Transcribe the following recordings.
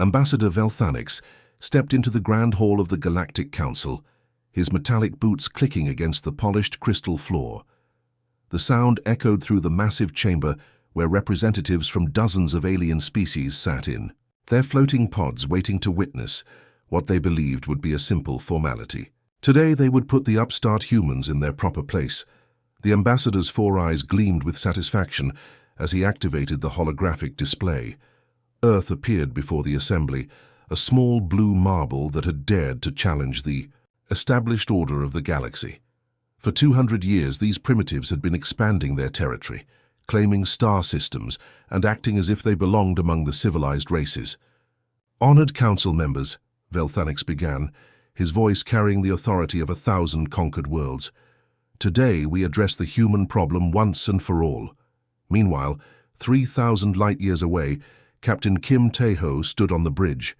Ambassador Velthanix stepped into the Grand Hall of the Galactic Council, his metallic boots clicking against the polished crystal floor. The sound echoed through the massive chamber where representatives from dozens of alien species sat in, their floating pods waiting to witness what they believed would be a simple formality. Today they would put the upstart humans in their proper place. The ambassador's four eyes gleamed with satisfaction as he activated the holographic display. Earth appeared before the assembly, a small blue marble that had dared to challenge the established order of the galaxy. For 200 years, these primitives had been expanding their territory, claiming star systems and acting as if they belonged among the civilized races. Honored council members, Velthanix began, his voice carrying the authority of 1,000 conquered worlds. Today we address the human problem once and for all. Meanwhile, 3,000 light-years away, Captain Kim Tae-ho stood on the bridge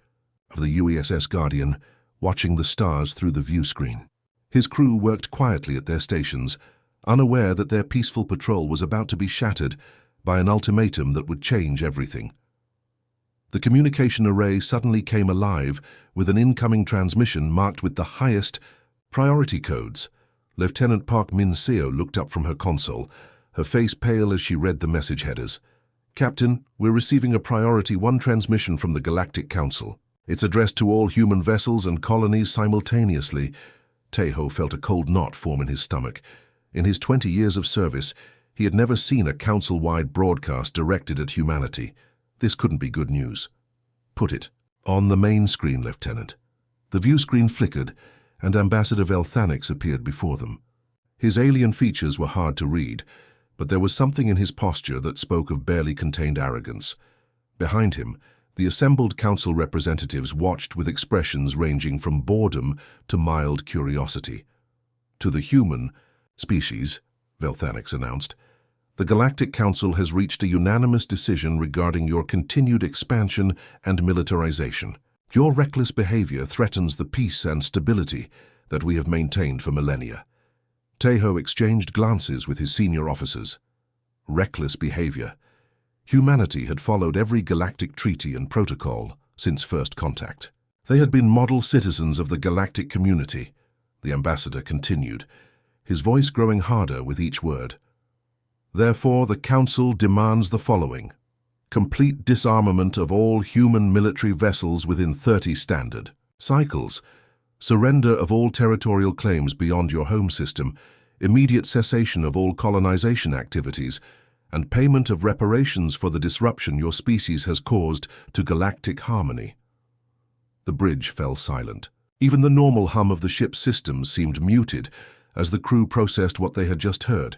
of the UESS Guardian, watching the stars through the view screen. His crew worked quietly at their stations, unaware that their peaceful patrol was about to be shattered by an ultimatum that would change everything. The communication array suddenly came alive with an incoming transmission marked with the highest priority codes. Lieutenant Park Min-seo looked up from her console, her face pale as she read the message headers. "Captain, we're receiving a Priority 1 transmission from the Galactic Council. It's addressed to all human vessels and colonies simultaneously." Tae-ho felt a cold knot form in his stomach. In his 20 years of service, he had never seen a council-wide broadcast directed at humanity. This couldn't be good news. "Put it on the main screen, Lieutenant." The view screen flickered, and Ambassador Velthanix appeared before them. His alien features were hard to read, but there was something in his posture that spoke of barely contained arrogance. Behind him, the assembled council representatives watched with expressions ranging from boredom to mild curiosity. "To the human species," Velthanix announced, "the Galactic Council has reached a unanimous decision regarding your continued expansion and militarization. Your reckless behavior threatens the peace and stability that we have maintained for millennia." Tae-ho exchanged glances with his senior officers. Reckless behavior. Humanity had followed every galactic treaty and protocol since first contact. They had been model citizens of the galactic community, the ambassador continued, his voice growing harder with each word. "Therefore, the Council demands the following: complete disarmament of all human military vessels within 30 standard cycles, surrender of all territorial claims beyond your home system, immediate cessation of all colonization activities, and payment of reparations for the disruption your species has caused to galactic harmony." The bridge fell silent. Even the normal hum of the ship's systems seemed muted as the crew processed what they had just heard.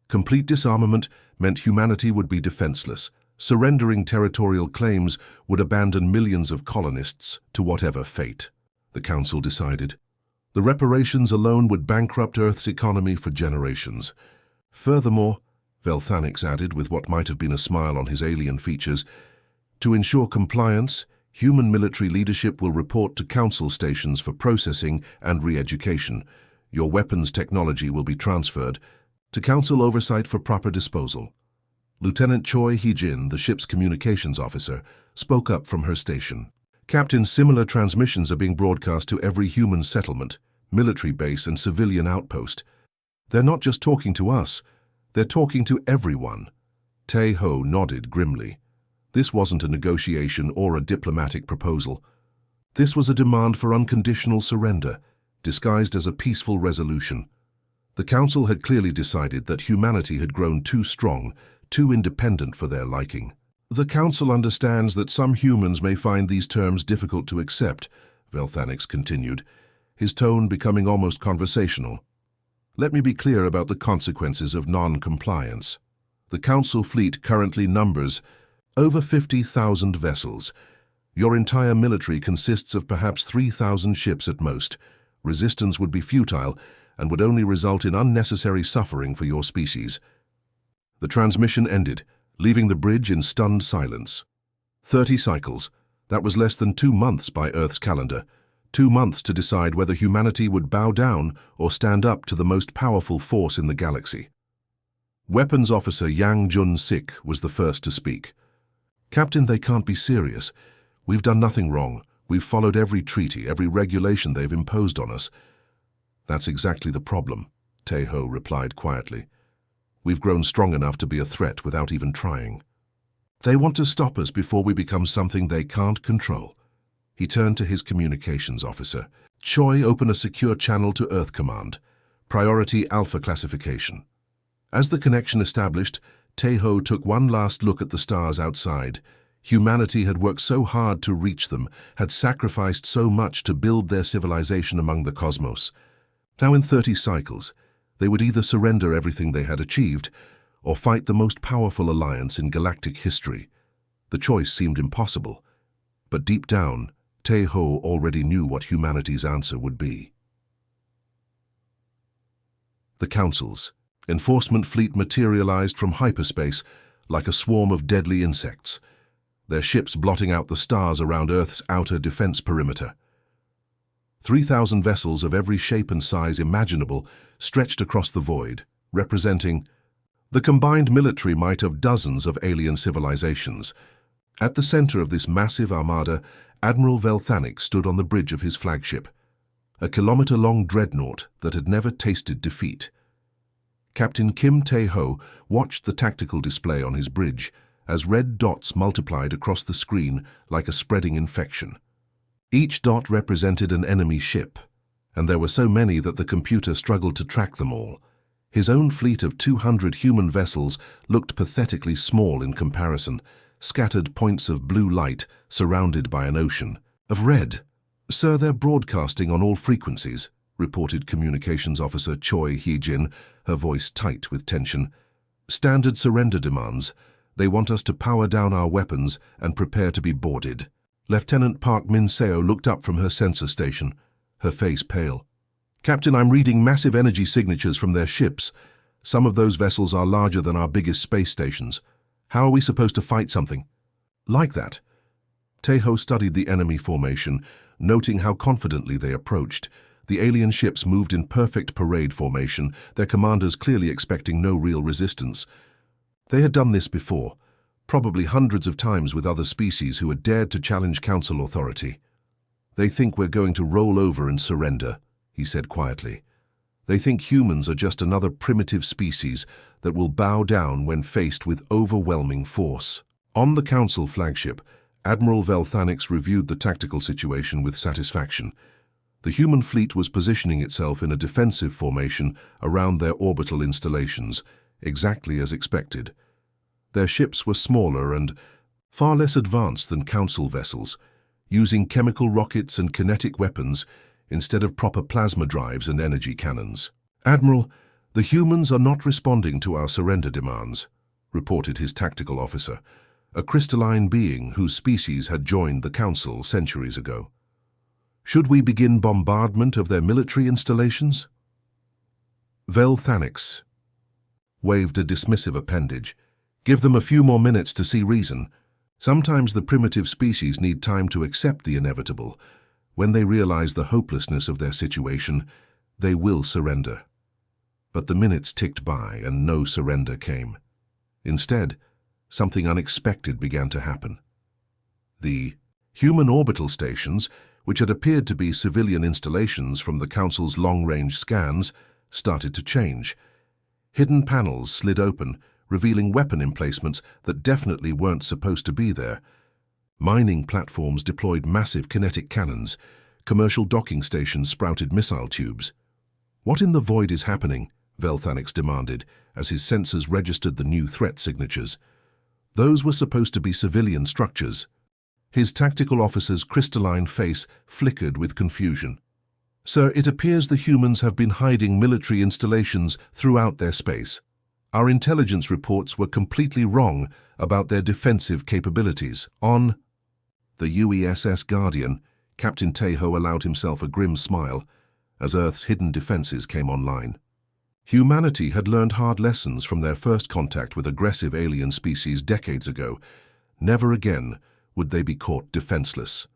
Complete disarmament meant humanity would be defenseless. Surrendering territorial claims would abandon millions of colonists to whatever fate, the Council decided. The reparations alone would bankrupt Earth's economy for generations. Furthermore, Velthanix added with what might have been a smile on his alien features, to ensure compliance, human military leadership will report to Council stations for processing and re-education. Your weapons technology will be transferred to Council oversight for proper disposal. Lieutenant Choi Hee-jin, the ship's communications officer, spoke up from her station. "Captain, similar transmissions are being broadcast to every human settlement, military base and civilian outpost. They're not just talking to us, they're talking to everyone." Tae-ho nodded grimly. This wasn't a negotiation or a diplomatic proposal. This was a demand for unconditional surrender, disguised as a peaceful resolution. The Council had clearly decided that humanity had grown too strong, too independent for their liking. "The Council understands that some humans may find these terms difficult to accept," Velthanix continued, his tone becoming almost conversational. "Let me be clear about the consequences of non-compliance. The Council fleet currently numbers over 50,000 vessels. Your entire military consists of perhaps 3,000 ships at most. Resistance would be futile and would only result in unnecessary suffering for your species." The transmission ended, leaving the bridge in stunned silence. 30 cycles. That was less than 2 months by Earth's calendar. 2 months to decide whether humanity would bow down or stand up to the most powerful force in the galaxy. Weapons Officer Yang Jun-sik was the first to speak. "Captain, they can't be serious. We've done nothing wrong. We've followed every treaty, every regulation they've imposed on us. That's exactly the problem, Tae-ho replied quietly. We've grown strong enough to be a threat without even trying. They want to stop us before we become something they can't control. He turned to his communications officer. Choi, open a secure channel to Earth Command. Priority Alpha classification. As the connection established, Tae-ho took one last look at the stars outside. Humanity had worked so hard to reach them, had sacrificed so much to build their civilization among the cosmos. Now in 30 cycles, they would either surrender everything they had achieved or fight the most powerful alliance in galactic history. The choice seemed impossible, but deep down, Tae-ho already knew what humanity's answer would be. The Council's enforcement fleet materialized from hyperspace like a swarm of deadly insects, their ships blotting out the stars around Earth's outer defense perimeter. 3,000 vessels of every shape and size imaginable stretched across the void, representing the combined military might of dozens of alien civilizations. At the center of this massive armada, Admiral Velthanix stood on the bridge of his flagship, a kilometer-long dreadnought that had never tasted defeat. Captain Kim Tae-ho watched the tactical display on his bridge as red dots multiplied across the screen like a spreading infection. Each dot represented an enemy ship, and there were so many that the computer struggled to track them all. His own fleet of 200 human vessels looked pathetically small in comparison, scattered points of blue light surrounded by an ocean of red. "Sir, they're broadcasting on all frequencies," reported Communications Officer Choi Hee-jin, her voice tight with tension. "Standard surrender demands. They want us to power down our weapons and prepare to be boarded." Lieutenant Park Min-seo looked up from her sensor station, her face pale. "Captain, I'm reading massive energy signatures from their ships. Some of those vessels are larger than our biggest space stations. How are we supposed to fight something like that?" Tae-ho studied the enemy formation, noting how confidently they approached. The alien ships moved in perfect parade formation, their commanders clearly expecting no real resistance. They had done this before, probably hundreds of times with other species who had dared to challenge Council authority. "They think we're going to roll over and surrender," he said quietly. "They think humans are just another primitive species that will bow down when faced with overwhelming force." On the Council flagship, Admiral Velthanix reviewed the tactical situation with satisfaction. The human fleet was positioning itself in a defensive formation around their orbital installations, exactly as expected. Their ships were smaller and far less advanced than Council vessels, using chemical rockets and kinetic weapons instead of proper plasma drives and energy cannons. "Admiral, the humans are not responding to our surrender demands," reported his tactical officer, a crystalline being whose species had joined the Council centuries ago. "Should we begin bombardment of their military installations?" Velthanix waved a dismissive appendage. "Give them a few more minutes to see reason. Sometimes the primitive species need time to accept the inevitable. When they realize the hopelessness of their situation, they will surrender." But the minutes ticked by and no surrender came. Instead, something unexpected began to happen. The human orbital stations, which had appeared to be civilian installations from the Council's long-range scans, started to change. Hidden panels slid open, revealing weapon emplacements that definitely weren't supposed to be there. Mining platforms deployed massive kinetic cannons. Commercial docking stations sprouted missile tubes. "What in the void is happening?" Velthanix demanded, as his sensors registered the new threat signatures. Those were supposed to be civilian structures. His tactical officer's crystalline face flickered with confusion. "Sir, it appears the humans have been hiding military installations throughout their space. Our intelligence reports were completely wrong about their defensive capabilities." On the UESS Guardian, Captain Tae-ho allowed himself a grim smile as Earth's hidden defenses came online. Humanity had learned hard lessons from their first contact with aggressive alien species decades ago. Never again would they be caught defenseless.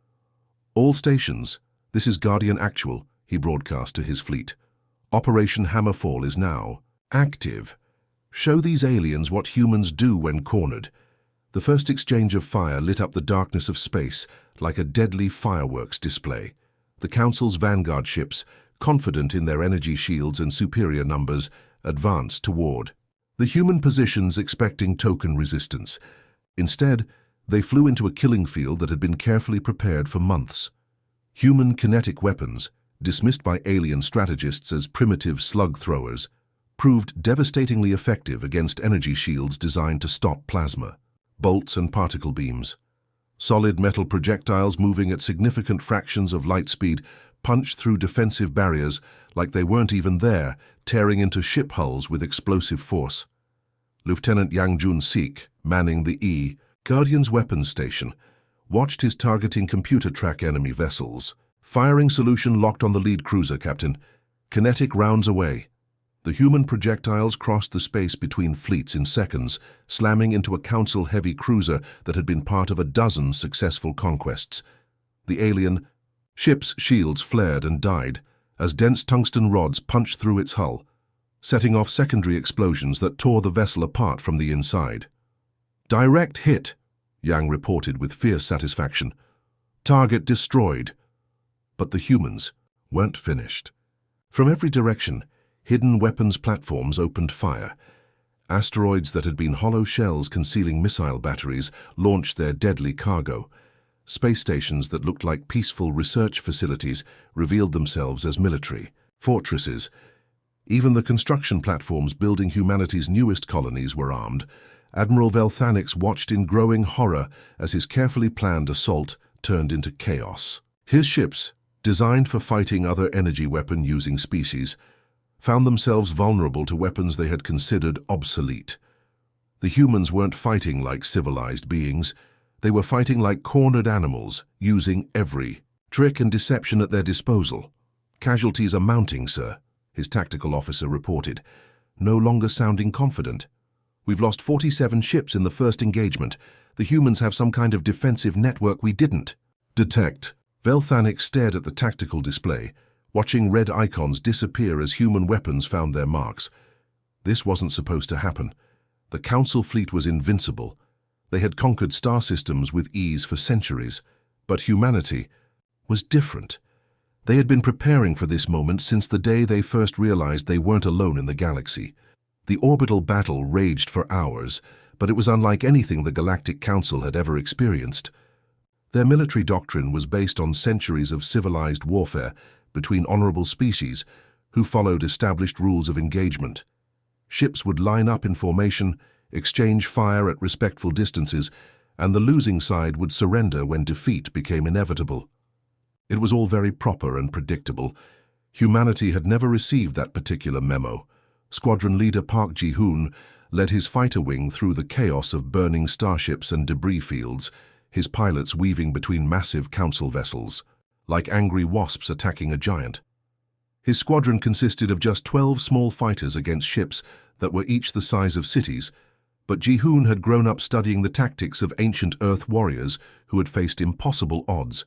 "All stations, this is Guardian Actual," he broadcast to his fleet. "Operation Hammerfall is now active. Show these aliens what humans do when cornered." The first exchange of fire lit up the darkness of space like a deadly fireworks display. The Council's vanguard ships, confident in their energy shields and superior numbers, advanced toward the human positions, expecting token resistance. Instead, they flew into a killing field that had been carefully prepared for months. Human kinetic weapons, dismissed by alien strategists as primitive slug throwers, proved devastatingly effective against energy shields designed to stop plasma, bolts and particle beams. Solid metal projectiles moving at significant fractions of light speed punched through defensive barriers like they weren't even there, tearing into ship hulls with explosive force. Lieutenant Yang Jun-sik, manning the Guardian's weapons station, watched his targeting computer track enemy vessels. Firing solution locked on the lead cruiser, Captain. Kinetic rounds away. The human projectiles crossed the space between fleets in seconds, slamming into a Council-heavy cruiser that had been part of a dozen successful conquests. The alien ship's shields flared and died as dense tungsten rods punched through its hull, setting off secondary explosions that tore the vessel apart from the inside. "Direct hit," Yang reported with fierce satisfaction. "Target destroyed." But the humans weren't finished. From every direction, hidden weapons platforms opened fire. Asteroids that had been hollow shells concealing missile batteries launched their deadly cargo. Space stations that looked like peaceful research facilities revealed themselves as military fortresses. Even the construction platforms building humanity's newest colonies were armed. Admiral Velthanix watched in growing horror as his carefully planned assault turned into chaos. His ships, designed for fighting other energy weapon-using species, found themselves vulnerable to weapons they had considered obsolete. The humans weren't fighting like civilized beings. They were fighting like cornered animals, using every trick and deception at their disposal. "Casualties are mounting, sir," his tactical officer reported, no longer sounding confident. "We've lost 47 ships in the first engagement. The humans have some kind of defensive network we didn't detect." Velthanix stared at the tactical display, watching red icons disappear as human weapons found their marks. This wasn't supposed to happen. The Council fleet was invincible. They had conquered star systems with ease for centuries, but humanity was different. They had been preparing for this moment since the day they first realized they weren't alone in the galaxy. The orbital battle raged for hours, but it was unlike anything the Galactic Council had ever experienced. Their military doctrine was based on centuries of civilized warfare between honorable species who followed established rules of engagement. Ships would line up in formation, exchange fire at respectful distances, and the losing side would surrender when defeat became inevitable. It was all very proper and predictable. Humanity had never received that particular memo. Squadron leader Park Ji-hoon led his fighter wing through the chaos of burning starships and debris fields, his pilots weaving between massive Council vessels, like angry wasps attacking a giant. His squadron consisted of just 12 small fighters against ships that were each the size of cities, but Ji-hoon had grown up studying the tactics of ancient Earth warriors who had faced impossible odds.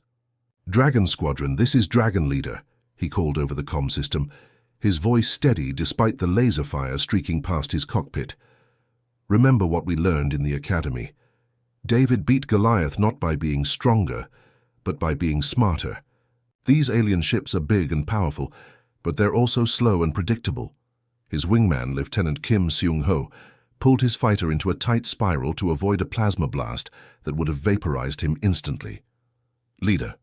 "Dragon Squadron, this is Dragon Leader," he called over the comm system, his voice steady despite the laser fire streaking past his cockpit. "Remember what we learned in the academy. David beat Goliath not by being stronger, but by being smarter. These alien ships are big and powerful, but they're also slow and predictable." His wingman, Lieutenant Kim Seung-ho, pulled his fighter into a tight spiral to avoid a plasma blast that would have vaporized him instantly. "Leader,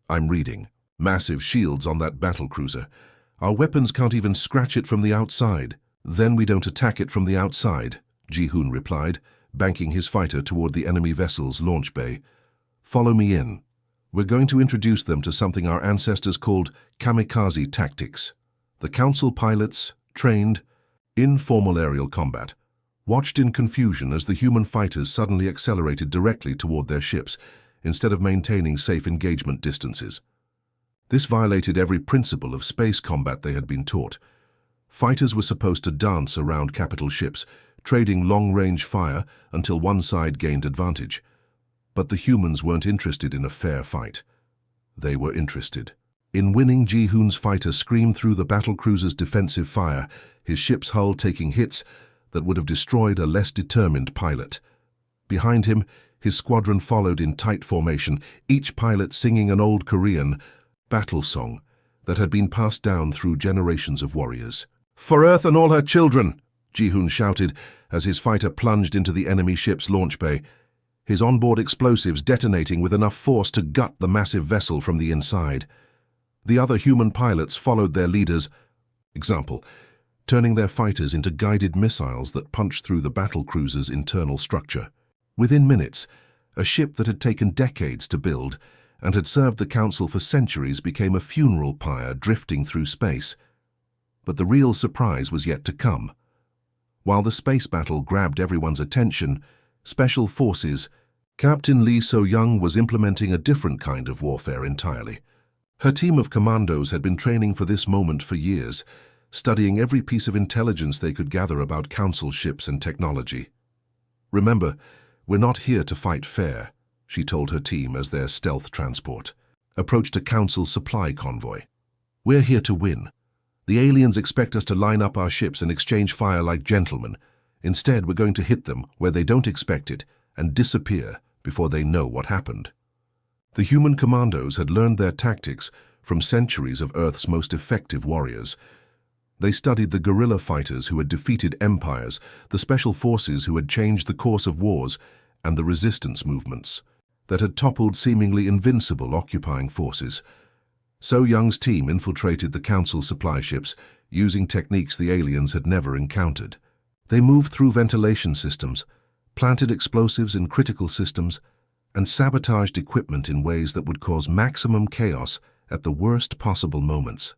I'm reading. Massive shields on that battlecruiser. Our weapons can't even scratch it from the outside." "Then we don't attack it from the outside," Ji-hoon replied, banking his fighter toward the enemy vessel's launch bay. "Follow me in. We're going to introduce them to something our ancestors called kamikaze tactics." The Council pilots, trained in formal aerial combat, watched in confusion as the human fighters suddenly accelerated directly toward their ships instead of maintaining safe engagement distances. This violated every principle of space combat they had been taught. Fighters were supposed to dance around capital ships, trading long-range fire until one side gained advantage. But the humans weren't interested in a fair fight. They were interested in winning. Ji-hoon's fighter screamed through the battlecruiser's defensive fire, his ship's hull taking hits that would have destroyed a less determined pilot. Behind him, His squadron followed in tight formation, each pilot singing an old Korean battle song that had been passed down through generations of warriors. "For Earth and all her children!" Ji-hoon shouted as his fighter plunged into the enemy ship's launch bay, his onboard explosives detonating with enough force to gut the massive vessel from the inside. The other human pilots followed their leaders' example, turning their fighters into guided missiles that punched through the battlecruiser's internal structure. Within minutes, a ship that had taken decades to build and had served the Council for centuries became a funeral pyre drifting through space. But the real surprise was yet to come. While the space battle grabbed everyone's attention, Special Forces, Captain Lee So-young was implementing a different kind of warfare entirely. Her team of commandos had been training for this moment for years, studying every piece of intelligence they could gather about Council ships and technology. "Remember, we're not here to fight fair," she told her team as their stealth transport approached a Council supply convoy. "We're here to win. The aliens expect us to line up our ships and exchange fire like gentlemen. Instead, we're going to hit them where they don't expect it and disappear before they know what happened." The human commandos had learned their tactics from centuries of Earth's most effective warriors. They studied the guerrilla fighters who had defeated empires, the special forces who had changed the course of wars, and the resistance movements that had toppled seemingly invincible occupying forces. So-young's team infiltrated the Council supply ships using techniques the aliens had never encountered. They moved through ventilation systems, planted explosives in critical systems, and sabotaged equipment in ways that would cause maximum chaos at the worst possible moments.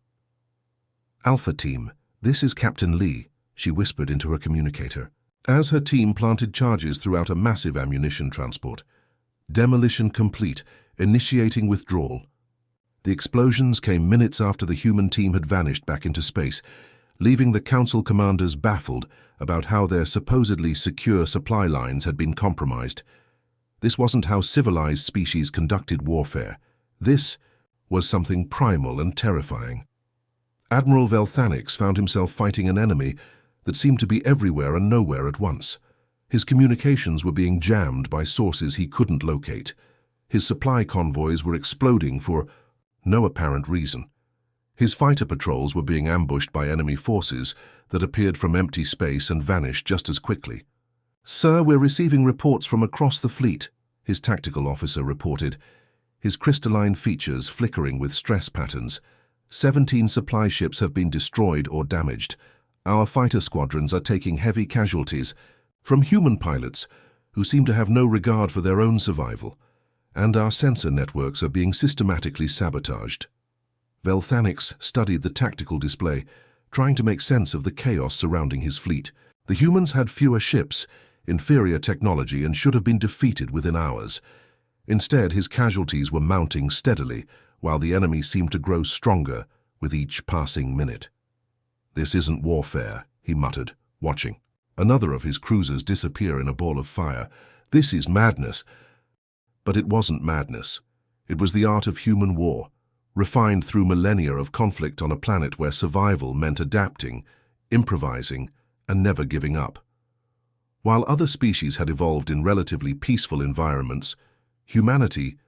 "Alpha Team, this is Captain Lee," she whispered into her communicator, as her team planted charges throughout a massive ammunition transport. Demolition complete, initiating withdrawal. The explosions came minutes after the human team had vanished back into space, leaving the Council commanders baffled about how their supposedly secure supply lines had been compromised. This wasn't how civilized species conducted warfare. This was something primal and terrifying. Admiral Velthanix found himself fighting an enemy that seemed to be everywhere and nowhere at once. His communications were being jammed by sources he couldn't locate. His supply convoys were exploding for no apparent reason. His fighter patrols were being ambushed by enemy forces that appeared from empty space and vanished just as quickly. "Sir, we're receiving reports from across the fleet," his tactical officer reported, his crystalline features flickering with stress patterns. 17 supply ships have been destroyed or damaged. Our fighter squadrons are taking heavy casualties from human pilots who seem to have no regard for their own survival, and our sensor networks are being systematically sabotaged. Velthanix studied the tactical display, trying to make sense of the chaos surrounding his fleet. The humans had fewer ships, inferior technology, and should have been defeated within hours. Instead, his casualties were mounting steadily, while the enemy seemed to grow stronger with each passing minute. "This isn't warfare," he muttered, watching another of his cruisers disappear in a ball of fire. "This is madness." But it wasn't madness. It was the art of human war, refined through millennia of conflict on a planet where survival meant adapting, improvising, and never giving up. While other species had evolved in relatively peaceful environments, humanity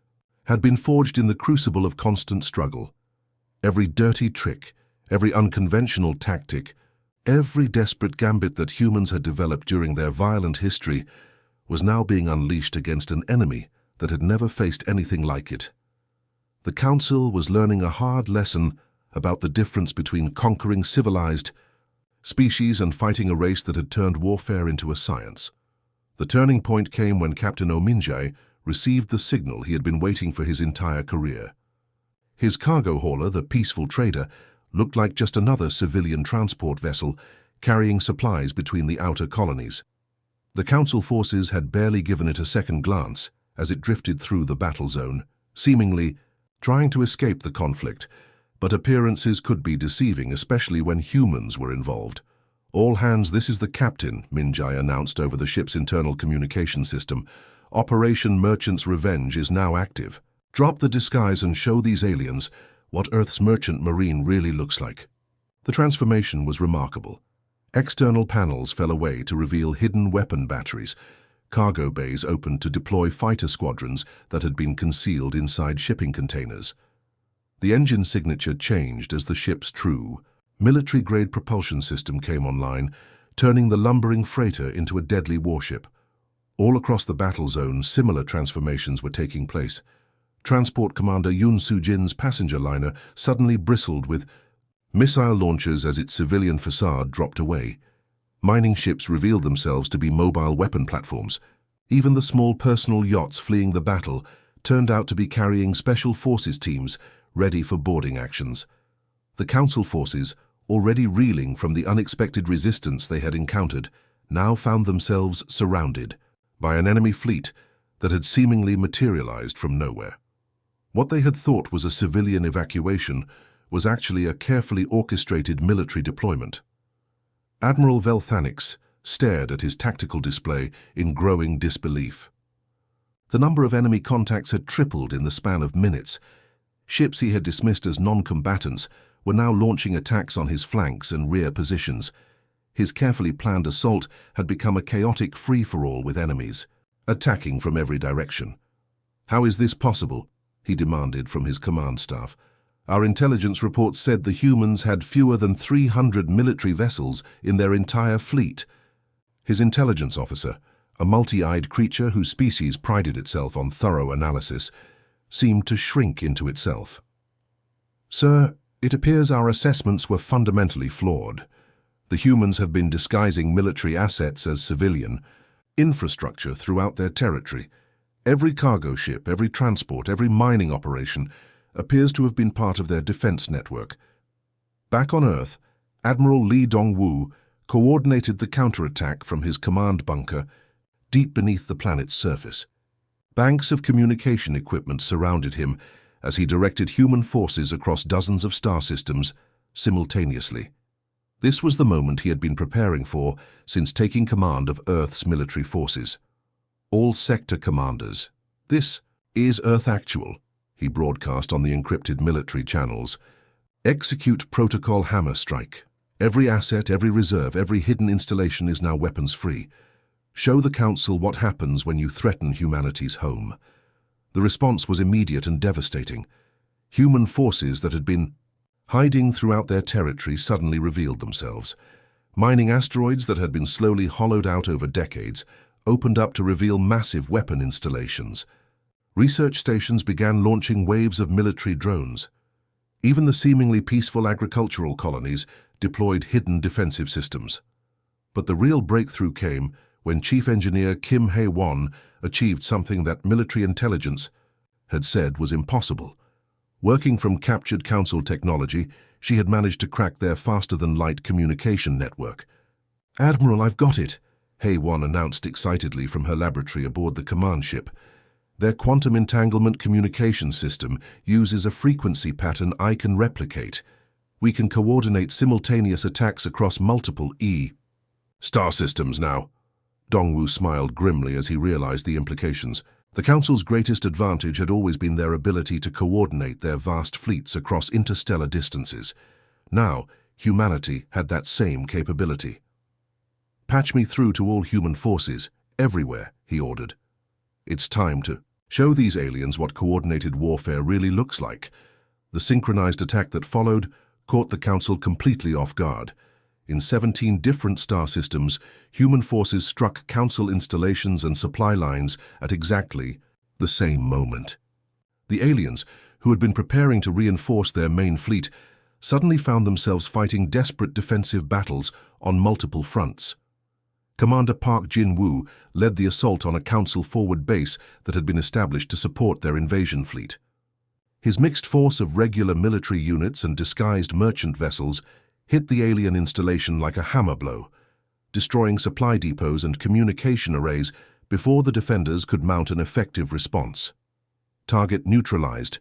had been forged in the crucible of constant struggle. Every dirty trick, every unconventional tactic, every desperate gambit that humans had developed during their violent history was now being unleashed against an enemy that had never faced anything like it. The Council was learning a hard lesson about the difference between conquering civilized species and fighting a race that had turned warfare into a science. The turning point came when Captain Ominjai received the signal he had been waiting for his entire career. His cargo hauler, the Peaceful Trader, looked like just another civilian transport vessel carrying supplies between the outer colonies. The Council forces had barely given it a second glance as it drifted through the battle zone, seemingly trying to escape the conflict, but appearances could be deceiving, especially when humans were involved. "All hands, this is the captain," Minjai announced over the ship's internal communication system. "Operation Merchant's Revenge is now active. Drop the disguise and show these aliens what Earth's merchant marine really looks like." The transformation was remarkable. External panels fell away to reveal hidden weapon batteries, Cargo bays opened to deploy fighter squadrons that had been concealed inside shipping containers. The engine signature changed as the ship's true, military-grade propulsion system came online, turning the lumbering freighter into a deadly warship. All across the battle zone, similar transformations were taking place. Transport Commander Yun Soo-jin's passenger liner suddenly bristled with missile launchers as its civilian facade dropped away. Mining ships revealed themselves to be mobile weapon platforms. Even the small personal yachts fleeing the battle turned out to be carrying special forces teams ready for boarding actions. The Council forces, already reeling from the unexpected resistance they had encountered, now found themselves surrounded by an enemy fleet that had seemingly materialized from nowhere. What they had thought was a civilian evacuation was actually a carefully orchestrated military deployment. Admiral Velthanix stared at his tactical display in growing disbelief. The number of enemy contacts had tripled in the span of minutes. Ships he had dismissed as non-combatants were now launching attacks on his flanks and rear positions. His carefully planned assault had become a chaotic free-for-all with enemies, attacking from every direction. "How is this possible?" he demanded from his command staff. "Our intelligence reports said the humans had fewer than 300 military vessels in their entire fleet." His intelligence officer, a multi-eyed creature whose species prided itself on thorough analysis, seemed to shrink into itself. "Sir, it appears our assessments were fundamentally flawed. The humans have been disguising military assets as civilian infrastructure throughout their territory. Every cargo ship, every transport, every mining operation appears to have been part of their defense network." Back on Earth, Admiral Lee Dong-woo coordinated the counterattack from his command bunker deep beneath the planet's surface. Banks of communication equipment surrounded him as he directed human forces across dozens of star systems simultaneously. This was the moment he had been preparing for since taking command of Earth's military forces. "All sector commanders, this is Earth Actual," he broadcast on the encrypted military channels. "Execute Protocol Hammer Strike. Every asset, every reserve, every hidden installation is now weapons-free. Show the Council what happens when you threaten humanity's home." The response was immediate and devastating. Human forces that had been hiding throughout their territory suddenly revealed themselves. Mining asteroids that had been slowly hollowed out over decades opened up to reveal massive weapon installations. Research stations began launching waves of military drones. Even the seemingly peaceful agricultural colonies deployed hidden defensive systems. But the real breakthrough came when Chief Engineer Kim Hae-won achieved something that military intelligence had said was impossible. Working from captured Council technology, she had managed to crack their faster-than-light communication network. "Admiral, I've got it," Hae-won announced excitedly from her laboratory aboard the command ship. "Their quantum entanglement communication system uses a frequency pattern I can replicate. We can coordinate simultaneous attacks across multiple star systems now." Dong-woo smiled grimly as he realized the implications. The Council's greatest advantage had always been their ability to coordinate their vast fleets across interstellar distances. Now, humanity had that same capability. "Patch me through to all human forces, everywhere," he ordered. "It's time to show these aliens what coordinated warfare really looks like." The synchronized attack that followed caught the Council completely off guard. In 17 different star systems, human forces struck Council installations and supply lines at exactly the same moment. The aliens, who had been preparing to reinforce their main fleet, suddenly found themselves fighting desperate defensive battles on multiple fronts. Commander Park Jin-woo led the assault on a Council forward base that had been established to support their invasion fleet. His mixed force of regular military units and disguised merchant vessels hit the alien installation like a hammer blow, destroying supply depots and communication arrays before the defenders could mount an effective response. "Target neutralized,"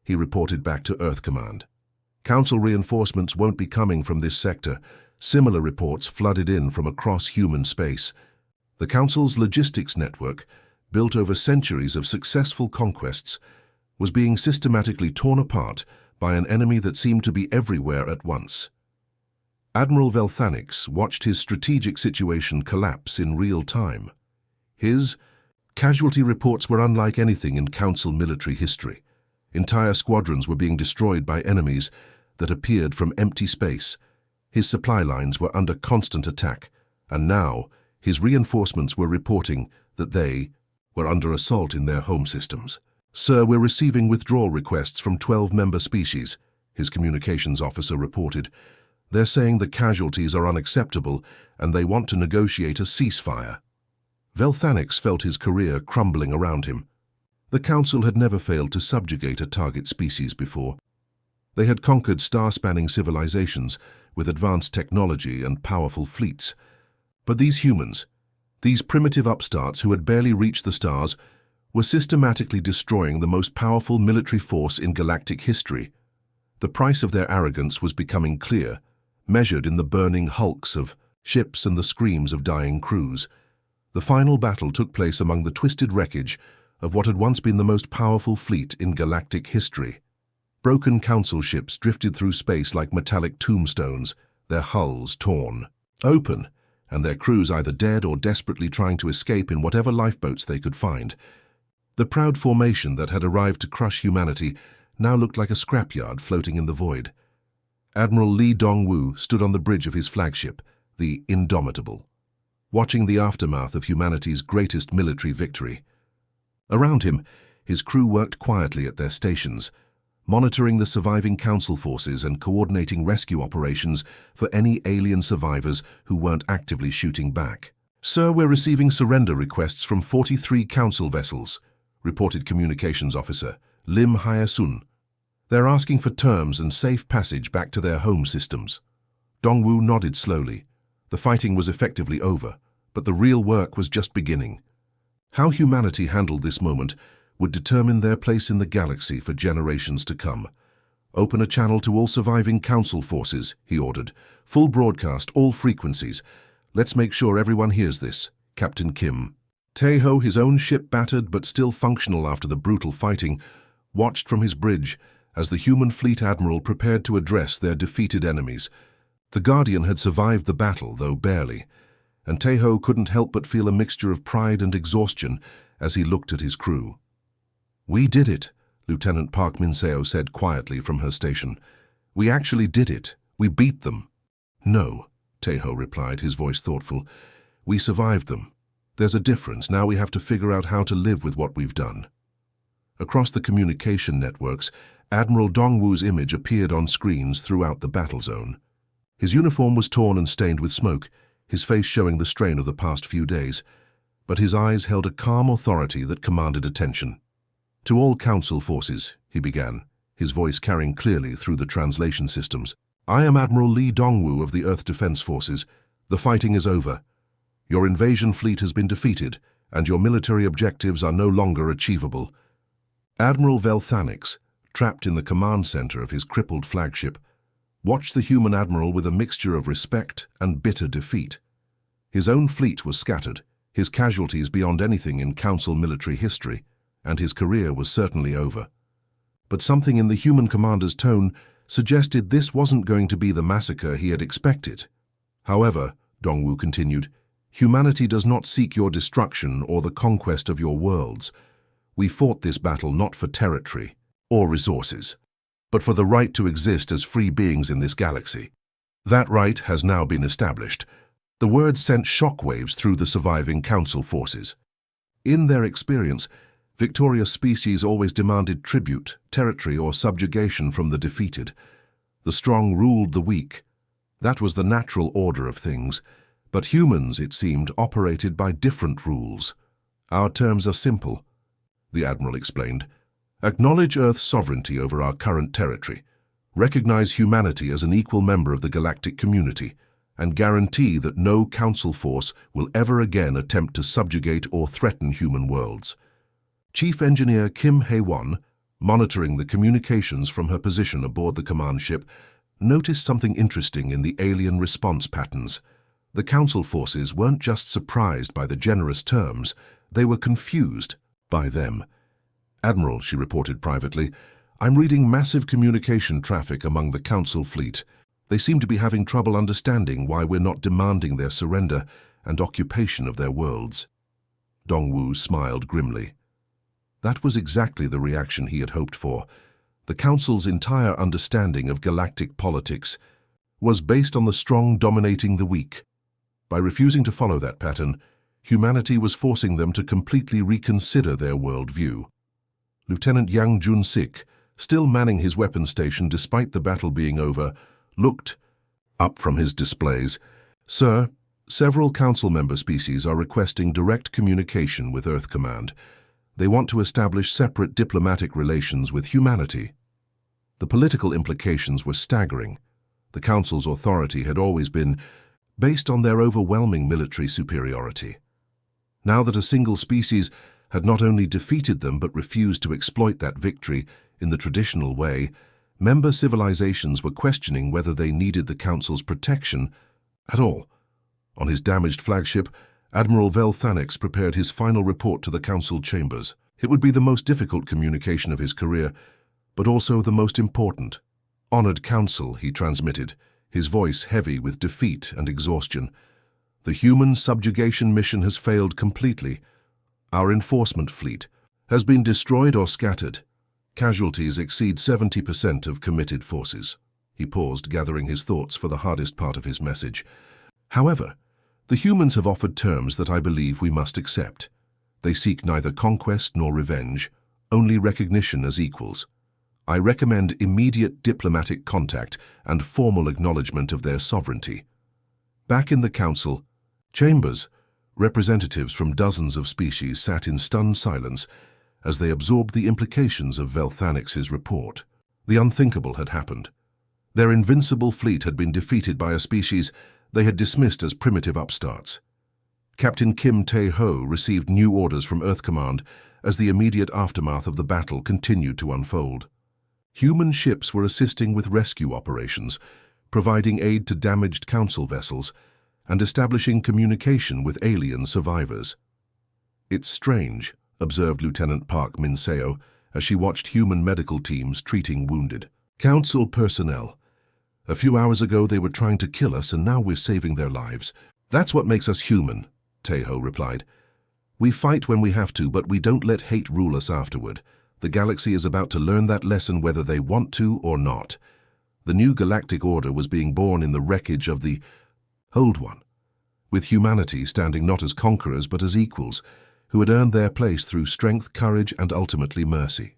he reported back to Earth Command. "Council reinforcements won't be coming from this sector." Similar reports flooded in from across human space. The Council's logistics network, built over centuries of successful conquests, was being systematically torn apart by an enemy that seemed to be everywhere at once. Admiral Velthanix watched his strategic situation collapse in real time. His casualty reports were unlike anything in Council military history. Entire squadrons were being destroyed by enemies that appeared from empty space. His supply lines were under constant attack, and now his reinforcements were reporting that they were under assault in their home systems. "Sir, we're receiving withdrawal requests from 12 member species," his communications officer reported. "They're saying the casualties are unacceptable and they want to negotiate a ceasefire." Velthanix felt his career crumbling around him. The Council had never failed to subjugate a target species before. They had conquered star-spanning civilizations with advanced technology and powerful fleets. But these humans, these primitive upstarts who had barely reached the stars, were systematically destroying the most powerful military force in galactic history. The price of their arrogance was becoming clear, measured in the burning hulks of ships and the screams of dying crews. The final battle took place among the twisted wreckage of what had once been the most powerful fleet in galactic history. Broken Council ships drifted through space like metallic tombstones, their hulls torn open, and their crews either dead or desperately trying to escape in whatever lifeboats they could find. The proud formation that had arrived to crush humanity now looked like a scrapyard floating in the void. Admiral Lee Dong-woo stood on the bridge of his flagship, the Indomitable, watching the aftermath of humanity's greatest military victory. Around him, his crew worked quietly at their stations, monitoring the surviving Council forces and coordinating rescue operations for any alien survivors who weren't actively shooting back. "Sir, we're receiving surrender requests from 43 Council vessels," reported Communications Officer Lim Hyasun. "They're asking for terms and safe passage back to their home systems." Dongwoo nodded slowly. The fighting was effectively over, but the real work was just beginning. How humanity handled this moment would determine their place in the galaxy for generations to come. "Open a channel to all surviving Council forces," he ordered. "Full broadcast, all frequencies. Let's make sure everyone hears this." Captain Kim Taeho, his own ship battered but still functional after the brutal fighting, watched from his bridge as the human fleet admiral prepared to address their defeated enemies. The Guardian had survived the battle, though barely, and Taeho couldn't help but feel a mixture of pride and exhaustion as he looked at his crew. "We did it," Lieutenant Park Min-seo said quietly from her station. "We actually did it. We beat them." "No," Taeho replied, his voice thoughtful. "We survived them. There's a difference. Now we have to figure out how to live with what we've done." Across the communication networks, Admiral Dongwoo's image appeared on screens throughout the battle zone. His uniform was torn and stained with smoke, his face showing the strain of the past few days, but his eyes held a calm authority that commanded attention. "To all Council forces," he began, his voice carrying clearly through the translation systems. "I am Admiral Lee Dongwoo of the Earth Defense Forces. The fighting is over. Your invasion fleet has been defeated, and your military objectives are no longer achievable." Admiral Velthanix, trapped in the command center of his crippled flagship, watched the human admiral with a mixture of respect and bitter defeat. His own fleet was scattered, his casualties beyond anything in Council military history, and his career was certainly over. But something in the human commander's tone suggested this wasn't going to be the massacre he had expected. "However," Dongwoo continued, "humanity does not seek your destruction or the conquest of your worlds. We fought this battle not for territory or resources, but for the right to exist as free beings in this galaxy. That right has now been established." The words sent shockwaves through the surviving Council forces. In their experience, victorious species always demanded tribute, territory, or subjugation from the defeated. The strong ruled the weak. That was the natural order of things. But humans, it seemed, operated by different rules. "Our terms are simple," the Admiral explained. "Acknowledge Earth's sovereignty over our current territory, recognize humanity as an equal member of the galactic community, and guarantee that no Council force will ever again attempt to subjugate or threaten human worlds." Chief Engineer Kim Hae-won, monitoring the communications from her position aboard the command ship, noticed something interesting in the alien response patterns. The Council forces weren't just surprised by the generous terms, they were confused by them. "Admiral," she reported privately, "I'm reading massive communication traffic among the Council fleet. They seem to be having trouble understanding why we're not demanding their surrender and occupation of their worlds." Dongwu smiled grimly. That was exactly the reaction he had hoped for. The Council's entire understanding of galactic politics was based on the strong dominating the weak. By refusing to follow that pattern, humanity was forcing them to completely reconsider their worldview. Lieutenant Yang Jun-sik, still manning his weapon station despite the battle being over, looked up from his displays. "Sir, several Council member species are requesting direct communication with Earth Command. They want to establish separate diplomatic relations with humanity." The political implications were staggering. The Council's authority had always been based on their overwhelming military superiority. Now that a single species had not only defeated them but refused to exploit that victory in the traditional way, member civilizations were questioning whether they needed the Council's protection at all. On his damaged flagship, Admiral Velthanix prepared his final report to the Council chambers. It would be the most difficult communication of his career, but also the most important. "Honored Council," he transmitted, his voice heavy with defeat and exhaustion. "The human subjugation mission has failed completely. Our enforcement fleet has been destroyed or scattered. Casualties exceed 70% of committed forces." He paused, gathering his thoughts for the hardest part of his message. "However, the humans have offered terms that I believe we must accept. They seek neither conquest nor revenge, only recognition as equals. I recommend immediate diplomatic contact and formal acknowledgement of their sovereignty." Back in the Council chambers, representatives from dozens of species sat in stunned silence as they absorbed the implications of Velthanix's report. The unthinkable had happened. Their invincible fleet had been defeated by a species they had dismissed as primitive upstarts. Captain Kim Tae-ho received new orders from Earth Command as the immediate aftermath of the battle continued to unfold. Human ships were assisting with rescue operations, providing aid to damaged Council vessels, and establishing communication with alien survivors. "It's strange," observed Lieutenant Park Min-seo as she watched human medical teams treating wounded. "Council personnel. A few hours ago they were trying to kill us and now we're saving their lives. That's what makes us human," Tae-ho replied. "We fight when we have to, but we don't let hate rule us afterward. The galaxy is about to learn that lesson whether they want to or not." The new galactic order was being born in the wreckage of the old one, with humanity standing not as conquerors but as equals, who had earned their place through strength, courage, and ultimately mercy.